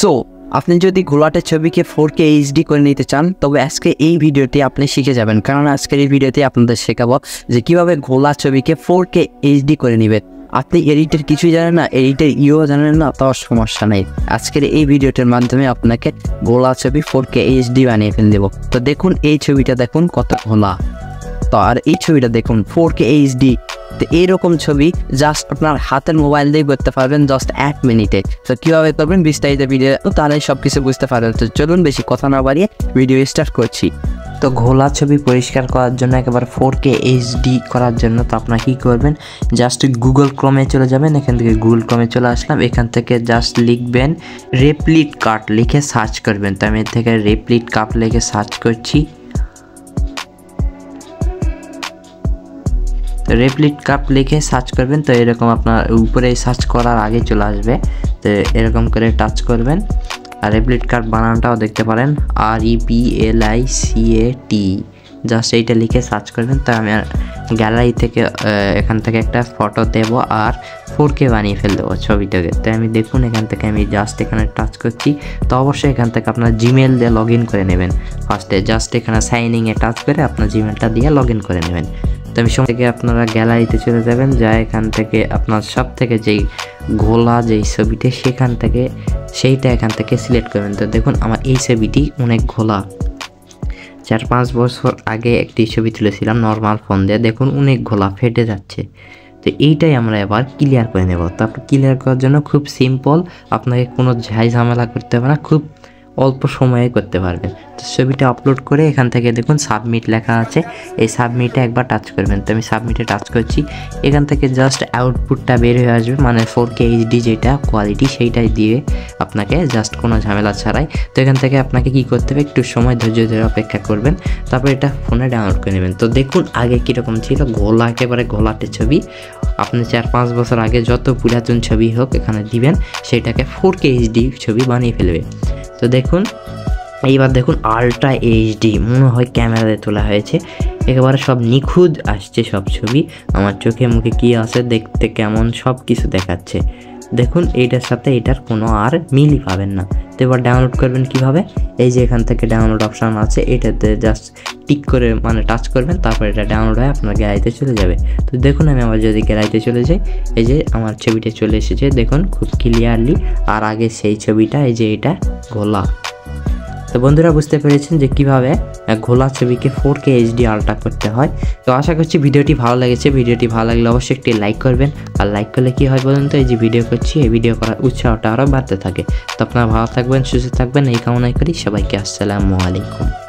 So আপনি যদি ঘোলাটে ছবিকে 4K HD করে নিতে চান তবে আজকে এই ভিডিওটি আপনি শিখে যাবেন, কারণ আজকের এই ভিডিওতে আপনাদের শেখাবো যে কিভাবে ঘোলা ছবিকে 4K HD করে নেবেন। আপনি এডিটের কিছুই জানেন না, এডিটের জানেন না, তাও সমস্যা নেই। আজকের এই ভিডিওটির মাধ্যমে আপনাকে ঘোলা ছবি 4K HD বানিয়ে ফেলে দেবো। তো দেখুন এই ছবিটা দেখুন কত ঘোলা, তো আর এই ছবিটা দেখুন 4K HD। তো এইরকম ছবি জাস্ট আপনার হাতের মোবাইল দিয়ে করতে পারবেন জাস্ট 1 মিনিটে। তো কীভাবে করবেন বিস্তারিত ভিডিও, তাহলে সব কিছু বুঝতে পারবেন। তো চলুন বেশি কথা না বাড়িয়ে ভিডিও স্টার্ট করছি। তো ঘোলা ছবি পরিষ্কার করার জন্য একেবারে 4K HD করার জন্য তো আপনারা কী করবেন, জাস্ট গুগল ক্রোমে চলে যাবেন। এখান থেকে গুগল ক্রোমে চলে আসলাম, এখান থেকে জাস্ট লিখবেন রেপ্লিট কাট, লিখে সার্চ করবেন। তো আমি এর থেকে রেপ্লিট কাট লিখে সার্চ করছি। রেপ্লিট কাপ লিখে সার্চ করবেন। তো এরকম আপনার উপরে সার্চ করার আগে চলে আসবে, তো এরকম করে টাচ করবেন। আর রেপ্লিট কাপ বানানটাও দেখতে পারেন REPLICAT, জাস্ট এইটা লিখে সার্চ করবেন। তো আমি গ্যালারি থেকে এখান থেকে একটা ফটো দেব আর 4K বানিয়ে ফেল দেবো ছবিটাকে। তো আমি দেখুন এখান থেকে আমি জাস্ট এখানে টাচ করছি। তো অবশ্যই এখান থেকে আপনার জিমেল দিয়ে লগ ইন করে নেবেন। ফার্স্টে জাস্ট এখানে সাইনিংয়ে টাচ করে আপনার জিমেলটা দিয়ে লগ ইন করে নেবেন। তো আমি সময় থেকে আপনারা গ্যালারিতে চলে যাবেন, যা এখান থেকে আপনার সব থেকে যেই ঘোলা যেই ছবিটা সেইটা এখান থেকে সিলেক্ট করবেন। তো দেখুন আমার এই ছবিটি অনেক ঘোলা, 4-5 বছর আগে একটি ছবি তুলেছিলাম নর্মাল ফোন দিয়ে, দেখুন অনেক ঘোলা, ফেটে যাচ্ছে। তো এইটাই আমরা এবার ক্লিয়ার করে নেব। তারপর ক্লিয়ার করার জন্য খুব সিম্পল, আপনাকে কোনো ঝামেলা করতে হবে না, খুব অল্প সময়ে করতে পারবেন। তো ছবিটা আপলোড করে এখান থেকে দেখুন সাবমিট লেখা আছে, এই সাবমিটে একবার টাচ করবেন। তো আমি সাবমিটে টাচ করছি, এখান থেকে জাস্ট আউটপুটটা বের হয়ে আসবে, মানে 4K HD যেটা কোয়ালিটি সেইটাই দিয়ে আপনাকে জাস্ট কোনো ঝামেলা ছাড়াই। তো এখান থেকে আপনাকে কি করতে হবে, একটু সময় ধৈর্য ধরে অপেক্ষা করবেন, তারপর এটা ফোনে ডাউনলোড করে নেবেন। তো দেখুন আগে কীরকম ছিল, ঘোলা, একেবারে ঘোলাটে ছবি। আপনি 4-5 বছর আগে যত পুরাতন ছবি হোক এখানে দিবেন, সেটাকে 4K HD ছবি বানিয়ে ফেলবে। তো দেখুন এইবার দেখুন আল্ট্রা HD, মনে হয় ক্যামেরাতে তোলা হয়েছে, একেবারে সব নিখুঁত আসছে সব ছবি। আমার চোখে মুখে কী আছে, দেখতে কেমন, সব কিছু দেখাচ্ছে। দেখুন এইটার সাথে এটার কোনো আর মিলই পাবেন না। তো এবার ডাউনলোড করবেন কিভাবে, এই যে এখান থেকে ডাউনলোড অপশান আছে, এটাতে জাস্ট টিক করে মানে টাচ করবেন, তারপর এটা ডাউনলোড হয়ে আপনার গ্যালারিতে চলে যাবে। তো দেখুন আমি আবার যদি গ্যালারিতে চলে যাই, এই যে আমার ছবিটা চলে এসেছে, দেখুন খুব ক্লিয়ারলি। আর আগে সেই ছবিটা, এই যে এটা ঘোলা। তো বন্ধুরা বুঝতে পেরেছেন যে কিভাবে ঘোলা ছবিকে 4K HD আল্ট্রা করতে হয়। তো আশা করছি ভিডিওটি ভালো লেগেছে। ভিডিওটি ভালো লাগলে অবশ্যই একটি লাইক করবেন, আর লাইক করলে কী হয় বলুন তো, এই যে ভিডিও করছি এই ভিডিও করার উৎসাহটা আরও বাড়তে থাকে। তো আপনারা ভালো থাকবেন, সুস্থ থাকবেন, এই কামনাই করি। সবাইকে আসসালামু আলাইকুম।